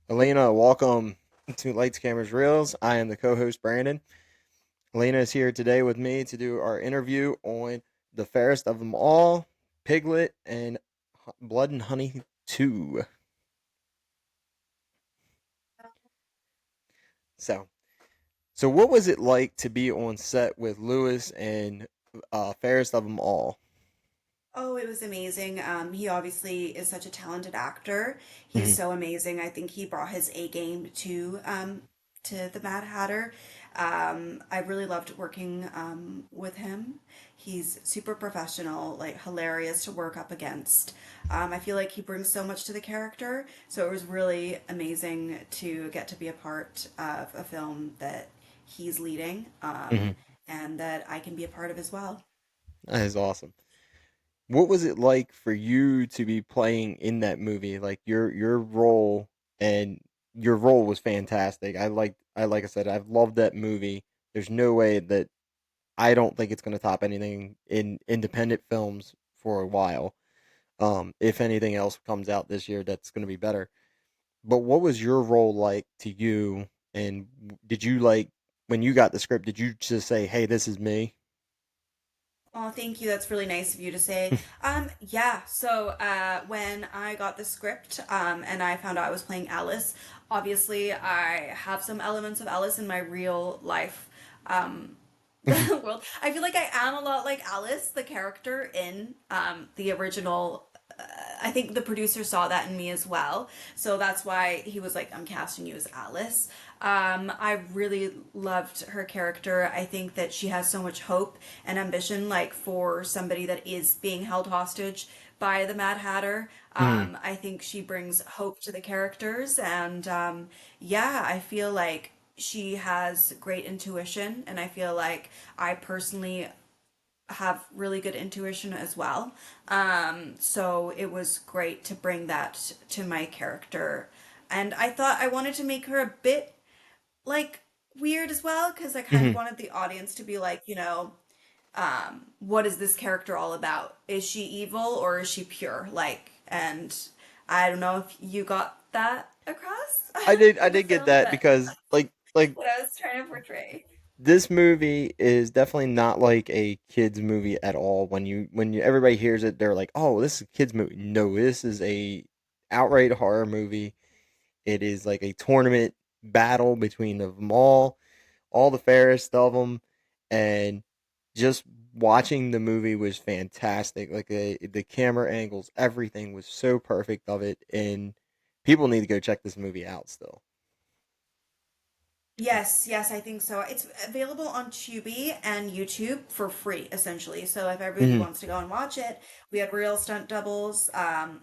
Alina, welcome to Lights, Cameras, Reels. I am the co-host Brandon. Alina is here today with me to do our interview on the fairest of them all, Piglet and Blood and Honey 2. So, so what was it like to be on set with Lewis and fairest of them all? Oh, it was amazing. He obviously is such a talented actor. He's Hmm. so amazing. I think he brought his A game to the Mad Hatter. I really loved working with him. He's super professional, like hilarious to work up against. I feel like he brings so much to the character, so it was really amazing to get to be a part of a film that he's leading, Hmm. and that I can be a part of as well. That is awesome. What was it like for you to be playing in that movie? Like your role and your role was fantastic. I like I said, I've loved that movie. There's no way that I don't think it's gonna top anything in independent films for a while. If anything else comes out this year that's gonna be better. But what was your role like to you? And did you like when you got the script, did you just say, "Hey, this is me"? Oh, thank you. That's really nice of you to say. Yeah. So, when I got the script, and I found out I was playing Alice, obviously I have some elements of Alice in my real life, world. I feel like I am a lot like Alice, the character in, the original. I think the producer saw that in me as well. So that's why he was like, I'm casting you as Alice. I really loved her character. I think that she has so much hope and ambition, like for somebody that is being held hostage by the Mad Hatter. Hmm. I think she brings hope to the characters. And yeah, I feel like she has great intuition. And I feel like I personally have really good intuition as well. So it was great to bring that to my character. And I thought I wanted to make her a bit like weird as well because I kind of Hmm. wanted the audience to be like, what is this character all about? Is she evil or is she pure? Like, and I don't know if you got that across I in the did get film, that but because like what I was trying to portray. this movie is definitely not like a kids movie at all. When everybody hears it, they're like, "Oh, this is a kids movie." No, this is a outright horror movie. It is like a tournament battle between them all the fairest of them, and just watching the movie was fantastic. Like the camera angles, everything was so perfect of it, and people need to go check this movie out still. Yes, yes, I think so. It's available on Tubi and YouTube for free, essentially. So if everybody Hmm. wants to go and watch it, we had real stunt doubles.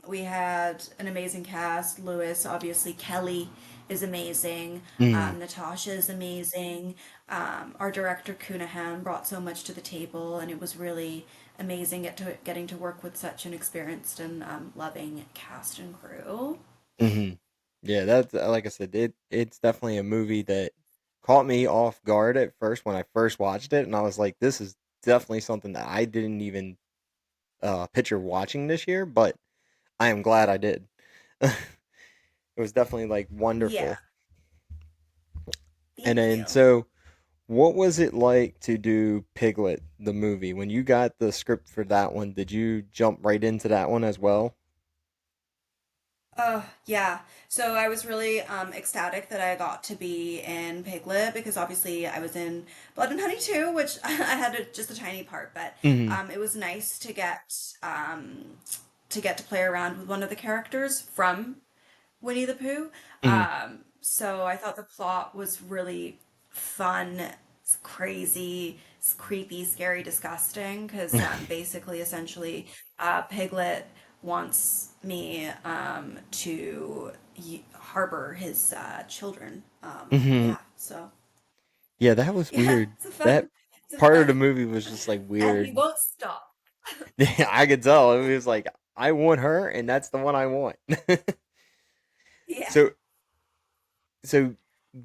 We had an amazing cast. Lewis, obviously, Kelly is amazing. Hmm. Natasha is amazing. Our director Cunahan brought so much to the table, and it was really amazing getting to work with such an experienced and loving cast and crew. Hmm. Yeah, that's like I said, it's definitely a movie that caught me off guard at first when I first watched it, and I was like, this is definitely something that I didn't even picture watching this year, but I am glad I did. It was definitely like Yeah, wonderful. And thank then you. so what was it like to do Piglet the movie? When you got the script for that one, did you jump right into that one as well? Oh, yeah. So I was really ecstatic that I got to be in Piglet because obviously I was in Blood and Honey too, which I had just a tiny part, but Hmm. it was nice to get to play around with one of the characters from Winnie the Pooh. Hmm. So I thought the plot was really fun, it's crazy, it's creepy, scary, disgusting. Because basically, essentially, Piglet wants me to harbor his children. Hmm. Yeah, so Yeah, that was yeah, weird. That it's a part of fun, the movie was just like and he weird. won't stop. Yeah, I could tell. It was like I want her, and that's the one I want. Yeah. so so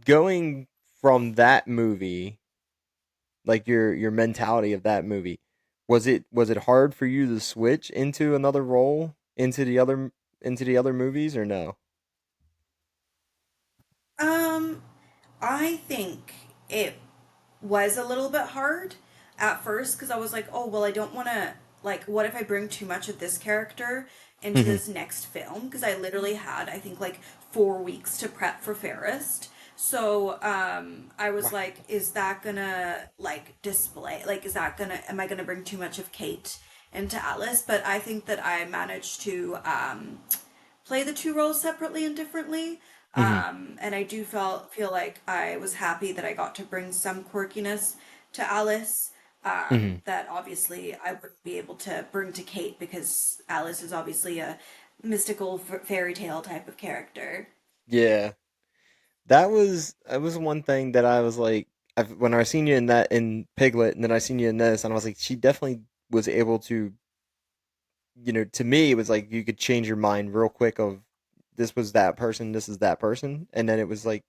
going from that movie, like your mentality of that movie, was it hard for you to switch into another role into the other movies or no? I think it was a little bit hard at first because I was like, oh, well, I don't want to, like, what if I bring too much of this character into Hmm. this next film? Because I literally had, I think, like 4 weeks to prep for Fairest. So I was Wow. like, is that gonna like display? Like, is that gonna? Am I gonna bring too much of Kate into Alice? But I think that I managed to play the two roles separately and differently. Hmm. And I do feel like I was happy that I got to bring some quirkiness to Alice. Hmm. That obviously I wouldn't be able to bring to Kate because Alice is obviously a mystical fairy tale type of character. Yeah, that was one thing that I was like, when I seen you in that in Piglet, and then I seen you in this, and I was like, she definitely was able to, to me, it was like you could change your mind real quick of this was that person, this is that person, and then it was like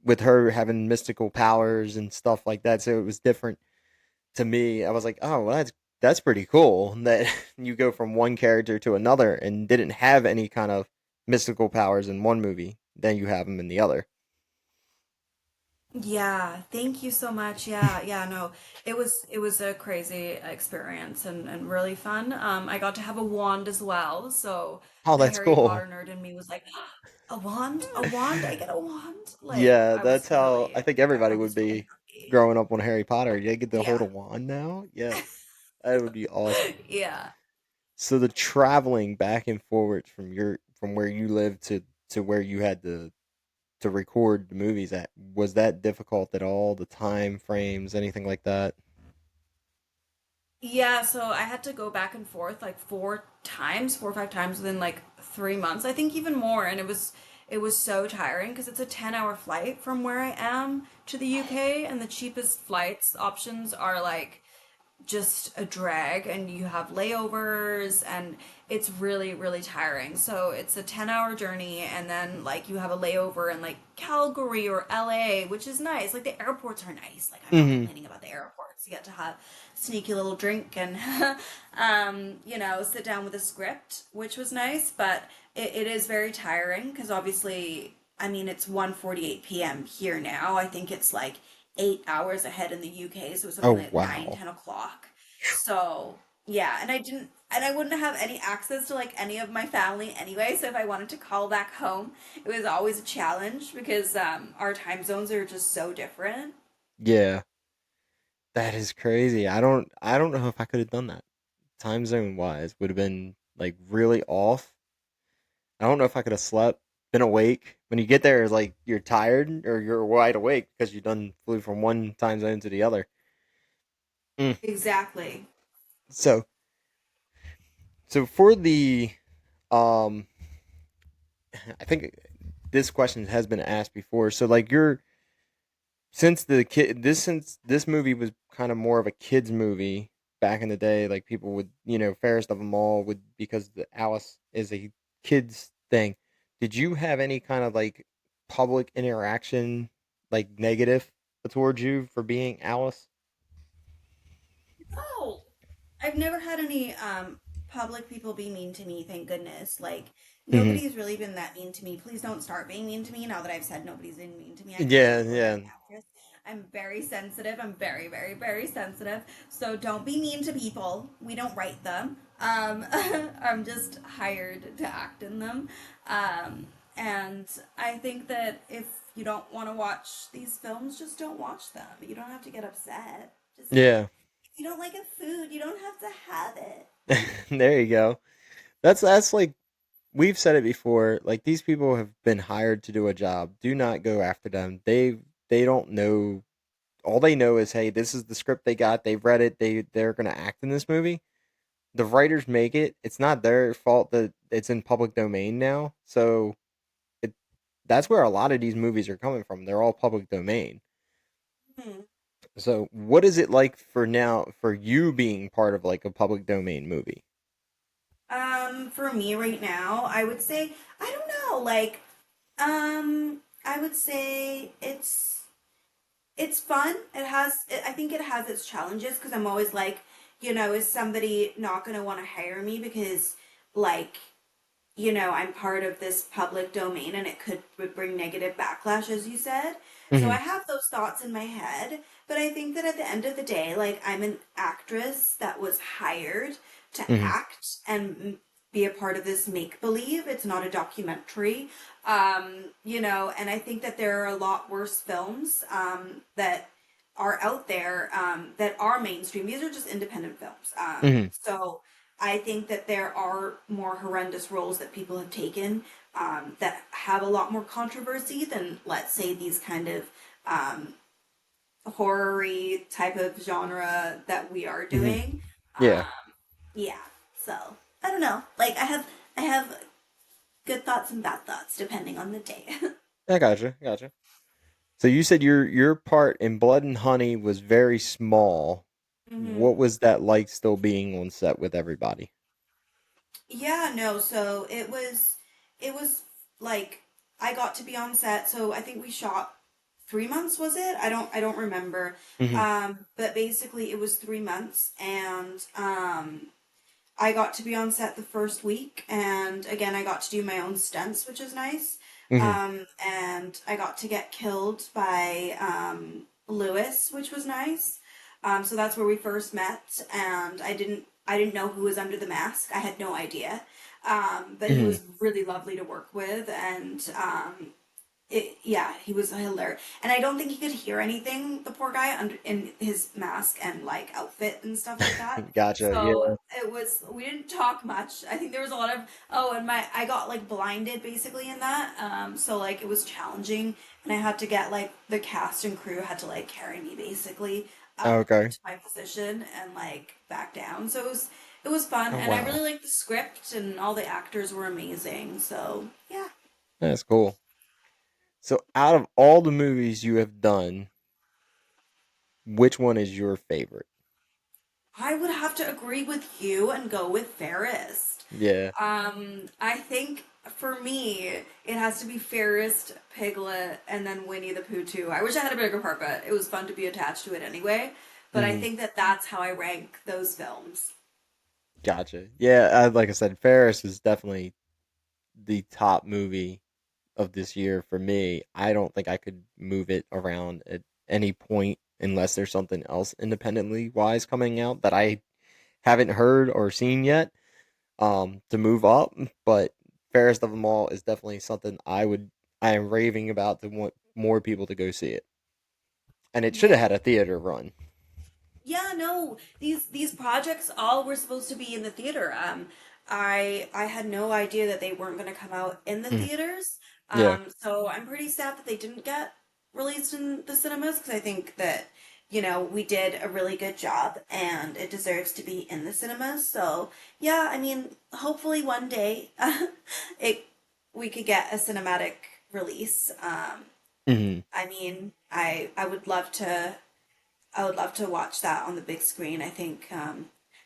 with her having mystical powers and stuff like that, so it was different to me. I was like, oh, well, that's pretty cool that you go from one character to another and didn't have any kind of mystical powers in one movie, then you have them in the other. Yeah, thank you so much. Yeah, yeah, no. It was a crazy experience and really fun. I got to have a wand as well, so Oh, the that's Harry cool. Potter nerd in me was like, a wand? A wand? I get a wand? Like Yeah, I that's was how really I think everybody I would was really be happy. growing up on Harry Potter. You get to hold Yeah. a wand now? Yeah, that would be awesome. Yeah. So the traveling back and forwards from where you live to where you had to record the movies at, was that difficult at all? The time frames, anything like that? Yeah, so I had to go back and forth like 4 or 5 times within like 3 months. I think even more, and it was so tiring because it's a 10-hour flight from where I am to the UK, and the cheapest flights options are like just a drag, and you have layovers, and it's really really tiring. So it's a 10-hour journey, and then like you have a layover in like Calgary or LA, which is nice. Like the airports are nice. Like I'm not Hmm. complaining about the airports. You get to have sneaky little drink and sit down with a script, which was nice. But it is very tiring because obviously, I mean, it's 1:48 p.m. here now. I think it's like 8 hours ahead in the UK, so it's Oh, only like nine, wow. 10 o'clock. So yeah, and I wouldn't have any access to like any of my family anyway. So if I wanted to call back home, it was always a challenge because our time zones are just so different. Yeah, that is crazy. I don't know if I could have done that. Time zone wise would have been like really off. I don't know if I could have slept, been awake. When you get there, it's like you're tired or you're wide awake because you done flew from one time zone to the other. Mm. Exactly. So, so for the, um, I think this question has been asked before. So, like, you're since this movie was kind of more of a kids movie back in the day, like people would, fairest of them all would, because the Alice is a kids thing. Did you have any kind of like public interaction, like negative towards you for being Alice? Oh, I've never had any public people be mean to me, thank goodness. Like Hmm. nobody's really been that mean to me. Please don't start being mean to me now that I've said nobody's been mean to me. I can't Yeah, believe we're yeah, getting actress. I'm very sensitive. I'm very, very, very sensitive. So don't be mean to people. We don't write them. I'm just hired to act in them. And I think that if you don't want to watch these films, just don't watch them. You don't have to get upset. Just yeah. if you don't like a food, you don't have to have it. There you go. That's like we've said it before. Like these people have been hired to do a job. Do not go after them. They don't know. All they know is, hey, this is the script they got. They've read it. They're gonna act in this movie. The writers make it. It's not their fault that it's in public domain now. So it that's where a lot of these movies are coming from. They're all public domain. Hmm. So what is it like for now for you being part of like a public domain movie? For me right now, I would say I don't know. Like, I would say it's fun. I think it has its challenges because I'm always like, is somebody not gonna want to hire me because, like, I'm part of this public domain and it could bring negative backlash, as you said. So I Hmm. have those thoughts in my head, but I think that at the end of the day, like I'm an actress that was hired to Hmm. act and be a part of this make believe. It's not a documentary. And I think that there are a lot worse films that are out there that are mainstream. These are just independent films. Hmm. So I think that there are more horrendous roles that people have taken that have a lot more controversy than, let's say, these kind of um, horror-y type of genre that we are Hmm. doing. Yeah, Yeah, so I don't know. Like I have good thoughts and bad thoughts depending on the day. I gotcha, gotcha. So you said your part in Blood and Honey was very small. hmm What was that like still being on set with everybody? Yeah, no, so it was like I got to be on set, so I think we shot 3 months, was it? I don't remember. Hmm. But basically it was 3 months and I got to be on set the first week, and again, I got to do my own stunts, which is nice. Hmm. And I got to get killed by Lewis, which was nice. So that's where we first met, and I didn't know who was under the mask. I had no idea. But he Hmm. was really lovely to work with, and yeah, he was hilarious, and I don't think he could hear anything. The poor guy under in his mask and like outfit and stuff like that. Gotcha. Yeah. So we didn't talk much. I think there was a lot of and I got like blinded basically in that. So like it was challenging, and I had to get like the cast and crew had to like carry me basically up Okay. to my position and like back down. So it was fun, Oh and I wow, really liked the script, and all the actors were amazing. So yeah. that's cool. So out of all the movies you have done, which one is your favorite? I would have to agree with you and go with Fairest. Yeah. I think for me, it has to be Fairest, Piglet, and then Winnie the Pooh too. I wish I had a bigger part, but it was fun to be attached to it anyway. But I Hmm. think that that's how I rank those films. Gotcha. Yeah, like I said, Ferris is definitely the top movie of this year for me. I don't think I could move it around at any point unless there's something else independently wise coming out that I haven't heard or seen yet. To move up, but Fairest of them all is definitely something I am raving about to want more people to go see it. And it should have Yeah. had a theater run. Yeah, no. These projects all were supposed to be in the theater. I had no idea that they weren't going to come out in the Mm, theaters. yeah. So I'm pretty sad that they didn't get released in the cinemas because I think that, we did a really good job and it deserves to be in the cinemas. So, yeah, I mean, hopefully one day it we could get a cinematic release. Hmm. I mean, I would love to watch that on the big screen. I think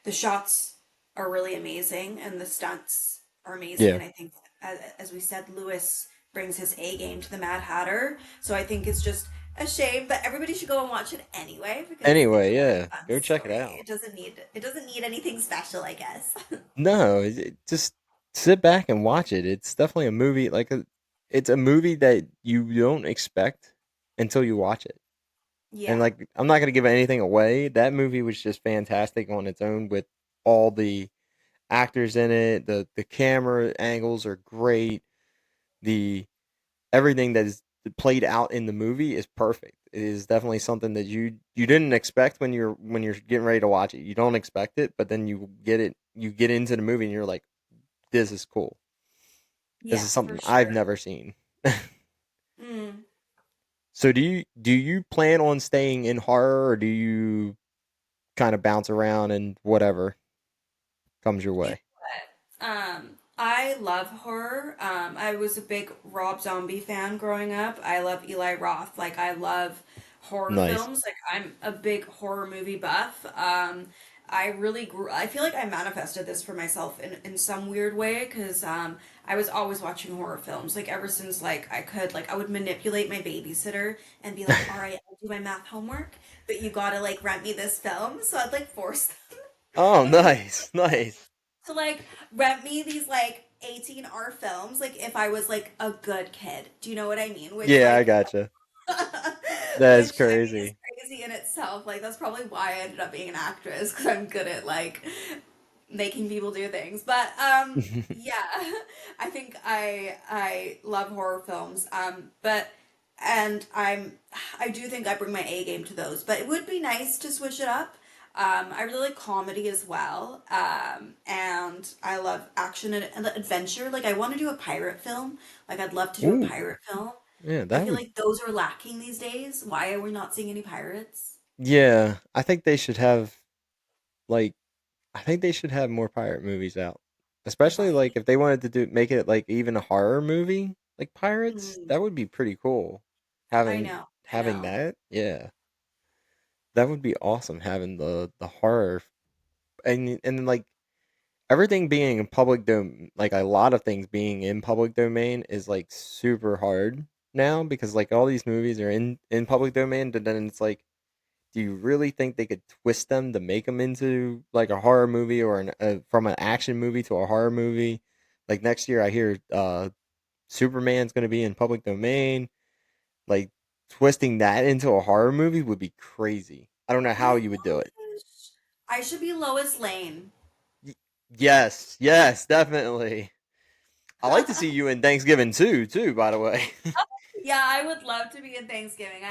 the shots are really amazing and the stunts are amazing. Yeah. And I think, as we said, Lewis brings his A game to the Mad Hatter. So I think it's just a shame, but everybody should go and watch it anyway because it's Anyway, a really yeah. fun Go check it story. out. It doesn't need anything special, I guess. No, just sit back and watch it. It's definitely a movie it's a movie that you don't expect until you watch it. And Yeah. like I'm not going to give anything away. That movie was just fantastic on its own with all the actors in it. The camera angles are great. The everything that is played out in the movie is perfect. It is definitely something that you didn't expect when you're getting ready to watch it. You don't expect it, but then you get it. You get into the movie and you're like, "This is cool. This Yeah, is for something I've sure. never seen." Mm. So do you plan on staying in horror, or do you kind of bounce around and whatever comes your You know way? what? I love horror. I was a big Rob Zombie fan growing up. I love Eli Roth. Like I love horror Nice. films. Like I'm a big horror movie buff. I really grew. I feel like I manifested this for myself in some weird way because I was always watching horror films. Like ever since like I could. Like I would manipulate my babysitter and be like, "All right, I'll do my math homework, but you gotta like rent me this film." So I'd like force Oh, them nice, nice. to like rent me these like 18R films like if I was like a good kid. Do you know what I mean? Which Yeah, I like gotcha. That is Which I mean is crazy. crazy in itself. Like that's probably why I ended up being an actress because I'm good at like making people do things. But yeah, I think I love horror films. But and I do think I bring my A game to those. But it would be nice to switch it up. I really like comedy as well. And I love action and adventure. Like I want to do a pirate film. Like I'd love to do a Ooh, pirate film. yeah, I that feel would. like those are lacking these days. Why are we not seeing any pirates? Yeah, I think they should have like I think they should have more pirate movies out. Especially like Right. if they wanted to do make it like even a horror movie, like pirates, Mm, that would be pretty cool. I Having know. I having know. that, yeah. That would be awesome having the horror and then like everything being in public dom like a lot of things being in public domain is like super hard now because like all these movies are in public domain, but then it's like do you really think they could twist them to make them into like a horror movie or from an action movie to a horror movie? Like next year, I hear Superman's going to be in public domain. Like twisting that into a horror movie would be crazy. I don't know how I you would do it. wish I should be Lois Lane. Y- yes, yes, definitely. I like to see you in Thanksgiving too. By the way. Yeah, I would love to be in Thanksgiving.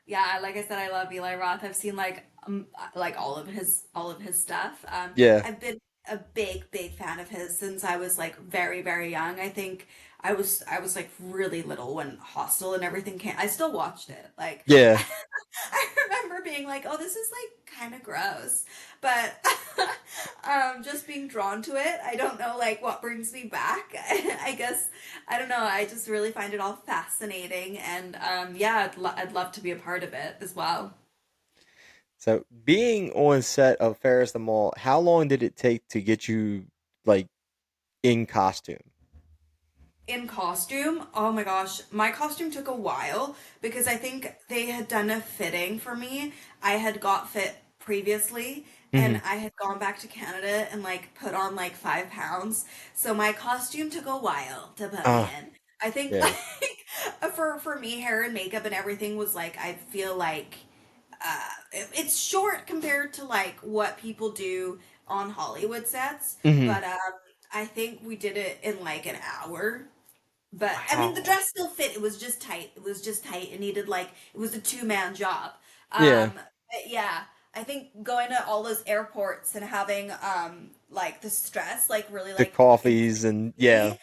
Yeah, like I said, I love Eli Roth. I've seen like all of his stuff. Yeah, I've been a big fan of his since I was like very young. I think I was like really little when Hostel and everything came. I still watched it. Like yeah, I remember being like, "Oh, this is like kind of gross," but just being drawn to it. I don't know like what brings me back. I guess I don't know. I just really find it all fascinating, and yeah, I'd love to be a part of it as well. so being on set of Ferris the Mall, how long did it take to get you like in costume? In costume, oh my gosh, my costume took a while because I think they had done a fitting for me. I had got fit previously and Hmm. I had gone back to Canada and like put on like 5 pounds. So my costume took a while to put me Ah, in. I think yeah, like for me, hair and makeup and everything was like I feel like it's short compared to like what people do on Hollywood sets, hmm. but I think we did it in like an hour. But I mean, the Wow. dress still fit. It was just tight. It was just tight. It needed like it was a two-man job. Yeah, But yeah, I think going to all those airports and having like the stress like really the like coffees inflicted and yeah, me,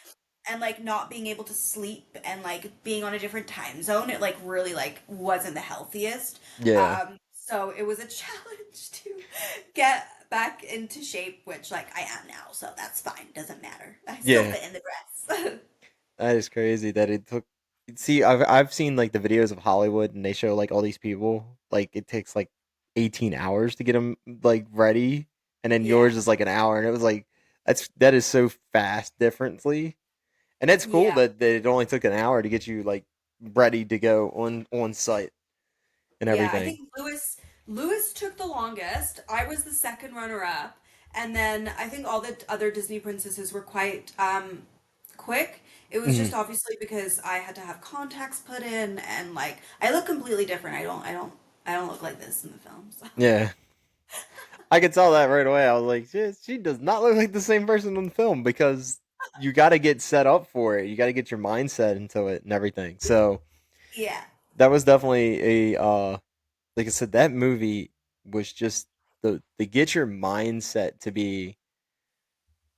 and like not being able to sleep and like being on a different time zone. It like really like wasn't the healthiest. yeah, So it was a challenge to get back into shape, which like I am now. So that's fine. Doesn't matter. I still yeah. fit in the dress. That is crazy that it took. See, I've seen like the videos of Hollywood and they show like all these people like it takes like 18 hours to get them like ready, and then Yeah. yours is like an hour, and it was like that is so fast differently, and that's cool Yeah. that it only took an hour to get you like ready to go on site and Yeah. I everything. think Lewis took the longest. I was the second runner up. And then I think all the other Disney princesses were quite quick. It was Hmm. just obviously because I had to have contacts put in and like I look completely different. I don't look like this in the film. So Yeah. I could tell that right away. I was like, she does not look like the same person on the film because you got to get set up for it. You got to get your mindset into it and everything. So yeah. that was definitely a like I said, that movie was just the get your mindset to be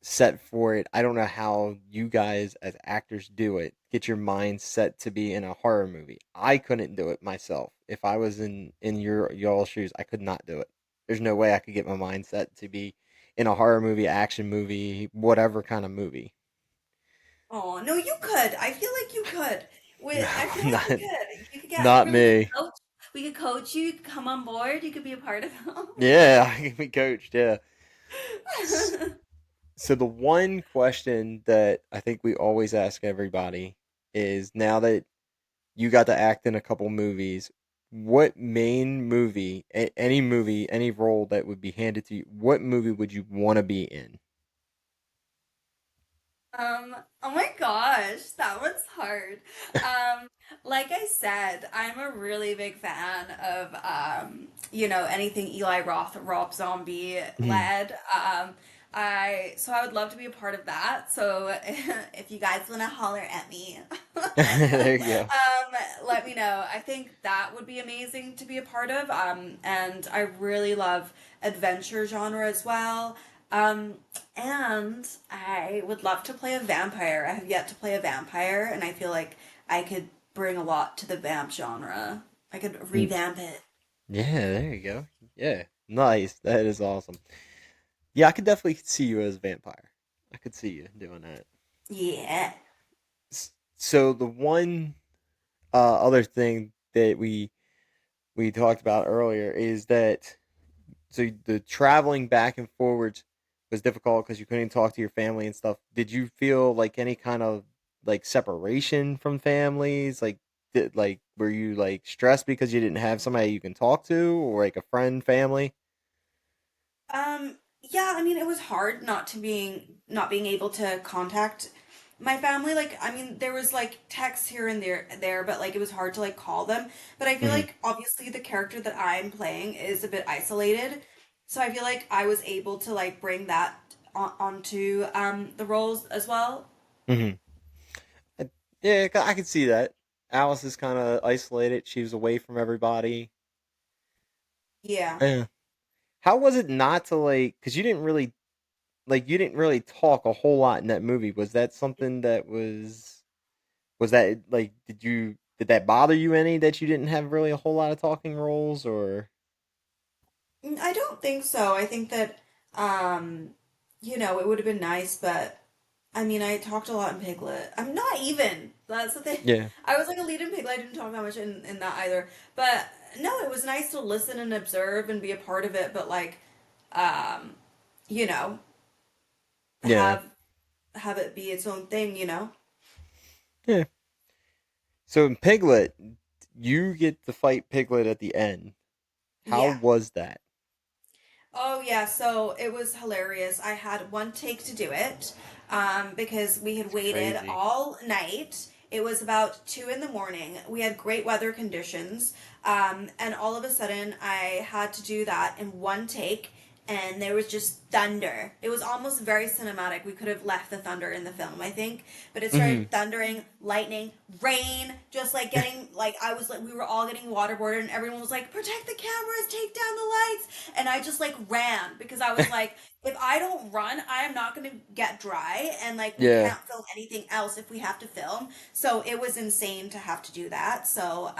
set for it. I don't know how you guys as actors do it. Get your mind set to be in a horror movie. I couldn't do it myself. If I was in y'all's shoes, I could not do it. There's no way I could get my mindset to be in a horror movie, action movie, whatever kind of movie. Oh, no, you could. I feel like you could. No, I feel like you not could. You could get not really good me. coach. We could coach you. You could come on board. You could be a part of Yeah, I can be coached. Yeah. S- it. So the one question that I think we always ask everybody is now that you got to act in a couple movies. What main movie, any movie, any role that would be handed to you, what movie would you want to be in? Oh my gosh, that one's hard. Um, like I said, I'm a really big fan of anything Eli Roth, Rob Zombie Mhm. led. I would love to be a part of that. So if you guys want to holler at me, There you go. let me know. I think that would be amazing to be a part of. And I really love adventure genre as well. Um, and I would love to play a vampire. I have yet to play a vampire, and I feel like I could bring a lot to the vamp genre. I could Mm, revamp it. yeah, there you go. Yeah, nice. That is awesome. Yeah, I could definitely see you as a vampire. I could see you doing that. Yeah. So the one other thing that we talked about earlier is that so the traveling back and forwards was difficult because you couldn't talk to your family and stuff. Did you feel like any kind of like separation from families? Like were you like stressed because you didn't have somebody you can talk to or like a friend, family? Yeah, I mean, it was hard not being able to contact my family. Like, I mean, there was like texts here and there, but like it was hard to like call them. But I feel Hmm. like obviously the character that I'm playing is a bit isolated. So I feel like I was able to like bring that onto the roles as well. Hmm. Yeah, I could see that. Alice is kind of isolated. She was away from everybody. Yeah. Yeah. How was it not to like? Because you didn't really talk a whole lot in that movie. Was that something that was that like did that bother you any that you didn't have really a whole lot of talking roles or I don't think so. I think that it would have been nice, but I mean, I talked a lot in Piglet. I'm not even. That's the thing. yeah, I was like a lead in Piglet. I didn't talk that much in that either. But no, it was nice to listen and observe and be a part of it. But like, um, you know, yeah, have it be its own thing. yeah. So in Piglet, you get to fight Piglet at the end. How Yeah. was that? Oh yeah, so it was hilarious. I had one take to do it, because we had That's waited crazy. all night. It was about 2 in the morning. We had great weather conditions, and all of a sudden I had to do that in one take, and there was just thunder. It was almost very cinematic. We could have left the thunder in the film, I think, but it Hmm. started thundering, lightning, rain, just like getting like I was like we were all getting waterboarded, and everyone was like, "Protect the cameras, take down the lights," and I just like ran because I was like, if I don't run, I am not going to get dry, and like we Yeah, can't film anything else if we have to film. So it was insane to have to do that. So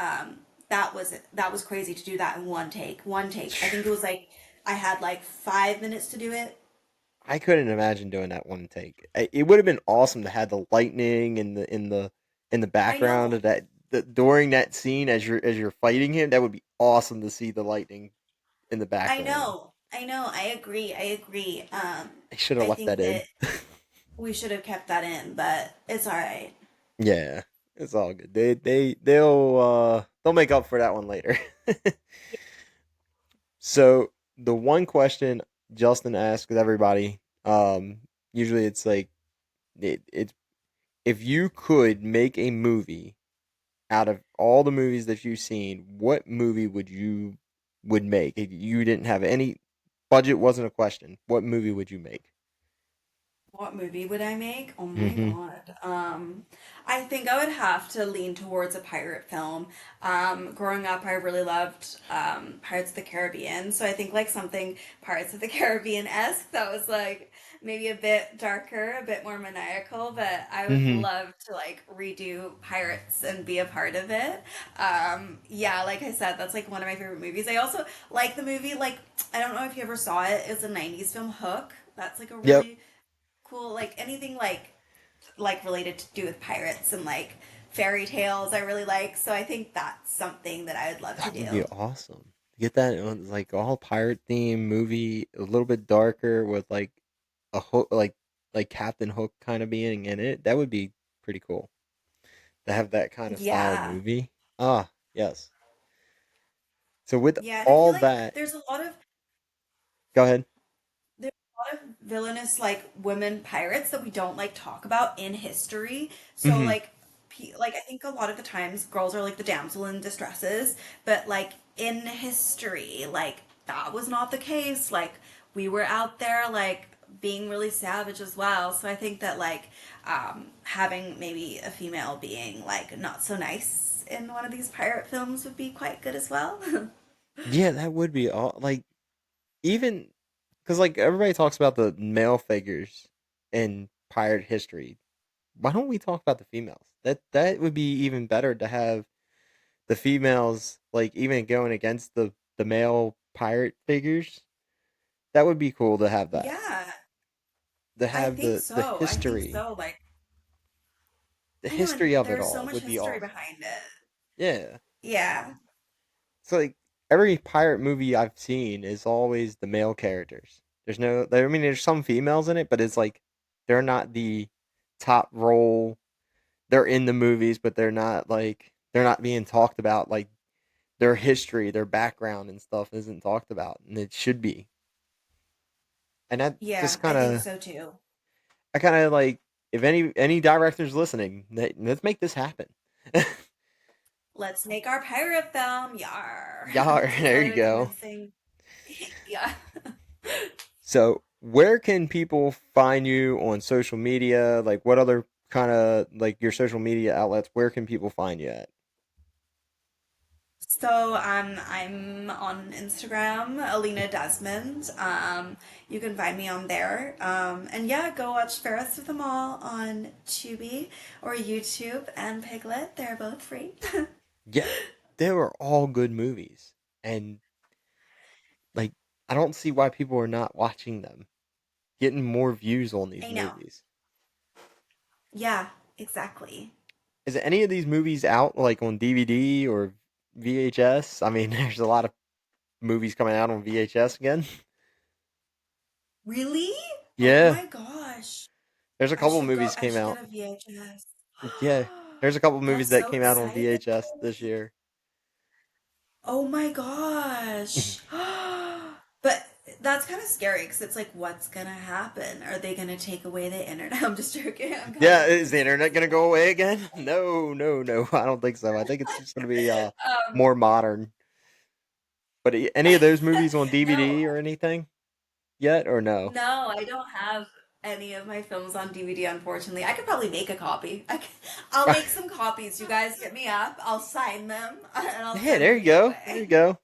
that was crazy to do that in one take. One take. I think it was like I had like 5 minutes to do it. I couldn't imagine doing that one take. It would have been awesome to have the lightning in the I background know. of during that scene as you're fighting him. That would be awesome to see the lightning in the I background. know. I know. I agree. I agree. They should have I left think that in. that we should have kept that in, but it's all right. Yeah, it's all good. They'll make up for that one later. So the one question Justin asks everybody, usually it's like it's if you could make a movie out of all the movies that you've seen, what movie would make? If you didn't have any budget wasn't a question. What movie would you make? What movie would I make? Oh my Mm-hmm. God. I think I would have to lean towards a pirate film. Growing up, I really loved Pirates of the Caribbean, so I think like something Pirates of the Caribbean-esque that was like maybe a bit darker, a bit more maniacal, but I would Mm-hmm. love to like redo Pirates and be a part of it. Yeah, like I said, that's like one of my favorite movies. I also like the movie, like, I don't know if you ever saw it. It's a 90s film, Hook. That's like a Yep. really cool, like anything like related to do with pirates and like fairy tales I really like. So I think that's something that I would love to That would be do. awesome. Get that like all pirate theme movie, a little bit darker with like a hook, like Captain Hook kind of being in it. That would be pretty cool to have that kind of style Yeah. movie. Ah, yes. So with Yeah, and I feel all like that, there's a lot of go ahead. there's a lot of villainous like women pirates that we don't like talk about in history. So Hmm. like like I think a lot of the times girls are like the damsel in distresses, but like in history, like that was not the case. Like we were out there like being really savage as well. So I think that like having maybe a female being like not so nice in one of these pirate films would be quite good as well. Yeah, that would be all like even because like everybody talks about the male figures in pirate history. Why don't we talk about the females? That would be even better to have the females like even going against the male pirate figures. That would be cool to have that. Yeah, To I have think the so. I think history, so. Like, the I know, and history of it there's so all much would be history awesome. behind it. Yeah. Yeah. So like every pirate movie I've seen is always the male characters. There's no I mean there's some females in it, but it's like they're not the top role. They're in the movies, but they're not being talked about like their history, their background and stuff isn't talked about and it should be. And that Yeah, just I kind think of so too. I kind of like if any directors listening, let's make this happen. Let's make our pirate film. Yar. Yeah, Too there far you to go. convincing. Yeah. So, where can people find you on social media? Like, what other kind of like your social media outlets? Where can people find you at? So I'm on Instagram, Alina Desmond. You can find me on there. And yeah, go watch Fairest of Them All on Tubi or YouTube and Piglet. They're both free. Yeah, they were all good movies, and like, I don't see why people are not watching them, getting more views on these I know. movies. Yeah, exactly. Is any of these movies out like on DVD or VHS? I mean, there's a lot of movies coming out on VHS again. Really? Oh Yeah, my gosh. there's a I couple should go, movies I came should get out. a VHS. Yeah, there's a couple movies That's that so came out on exciting. VHS this year. Oh my gosh. But that's kind of scary because it's like, what's gonna happen? Are they gonna take away the internet? I'm just joking. I'm kind Yeah, of is the internet serious gonna about go away it. again? No, no, no. I don't think so. I think it's just gonna be Um, more modern. But any of those movies on no, DVD or anything yet or no? no, I don't have any of my films on DVD, unfortunately. I could probably make a copy. I'll make some copies. You guys hit me up. I'll sign them and I'll Yeah, send there them you your go. There you way. go.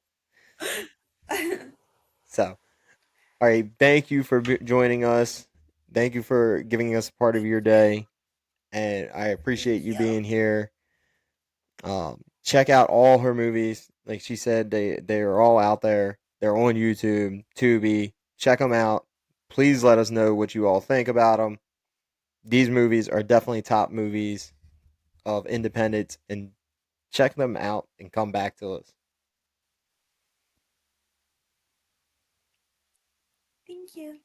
So, all right, thank you for joining us. Thank you for giving us part of Thank your you. day, and I appreciate Thank you you. being here. Check out all her movies. Like she said, they are all out there. They're on YouTube, Tubi. Check them out. Please let us know what you all think about them. These movies are definitely top movies of independence, and check them out and come back to us. Thank you.